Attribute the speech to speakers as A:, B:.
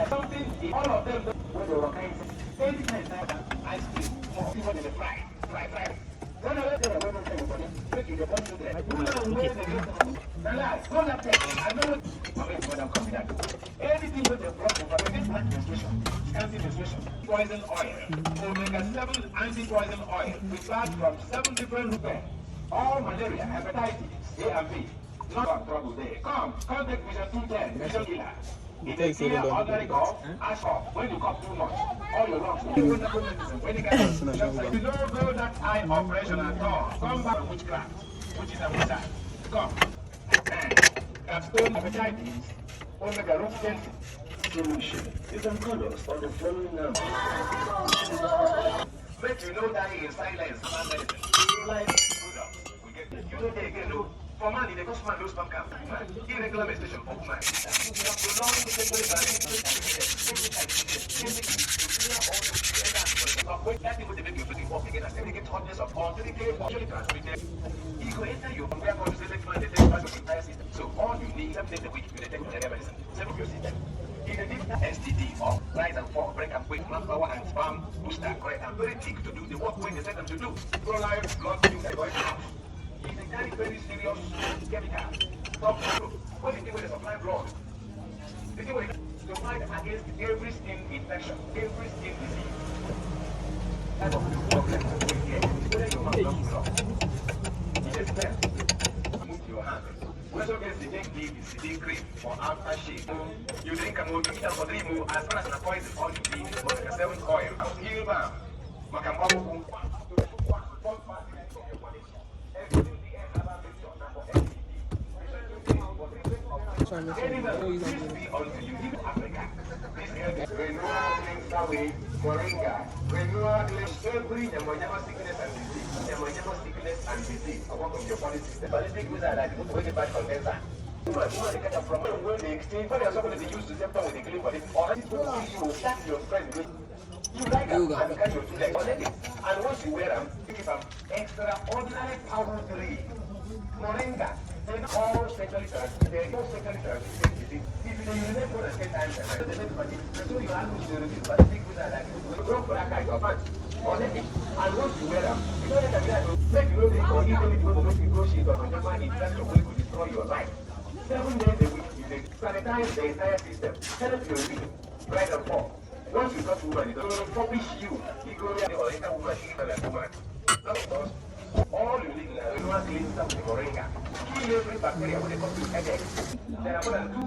A: something, all of them, when they were kind of ice cream, more people in the fry. When I went there, I went to everybody, make you the one to there. I know what I'm coming at. Anything with the problem, but this menstruation, anti-menstruation, poison oil, omega-7 anti-poison oil, prepared from 7 different roots. All malaria, hepatitis, A and B. Not trouble there. Come, contact Vision 210, Vision Killer. It is clear ordinary cough, ash cough. When you cough too much, all your lungs. When you get you don't go that eye operation at all. Come back from witchcraft, which is a wizard. Come. Capstone hepatitis, omega root 10 solution. You can call us on the following number. Make you know that in silence, you like products. We get you know they again, no. For money, they cost man, those bank camp. Irregular menstruation for woman. So all you need, 7 days a week, you take malaria medicine. 7 your system. In a different STD or rise and fall, break and quick, manpower and spam, booster, correct and very thick to do the work when they set them to do. Pro-life, blood, things like that. It's a very serious chemical. Stop what is the way they supply blood? The thing with to fight against every skin infection, every skin disease. That's what the problem is. Whether you have blood, it is best. Move your hand. Whether it's the day cream or aftershave, you drink and eat and for 3 more as far as the poison all you need is like a 7 oil. Heal balm. Makambo. Moringa, every sickness and disease. I work on your body system. Ballistic wizard, I put way back condenser. From when they exchange, when they are supposed to use the same time with the clean body, or you start your friend with you like them and catch your 2 legs on it. And once you wear them, you give them extraordinary power 3. Moringa, and all sexually transmitted, disease. If you relate more than 10 times, so you are losing the review, but stick with that. You don't put a guy your pants on it. And once you wear them, you don't have to make you know this or even if you go to make you go shit or whatever, it's just a way to destroy your life. 7 days a week, you sanitize the entire system. Help your week, right and fall. Once you touch woman, it will publish you. You go there or enter woman, even like woman. Because all you need now is one clean stuff with moringa. Kill every bacteria when it comes to headache. There are more than 2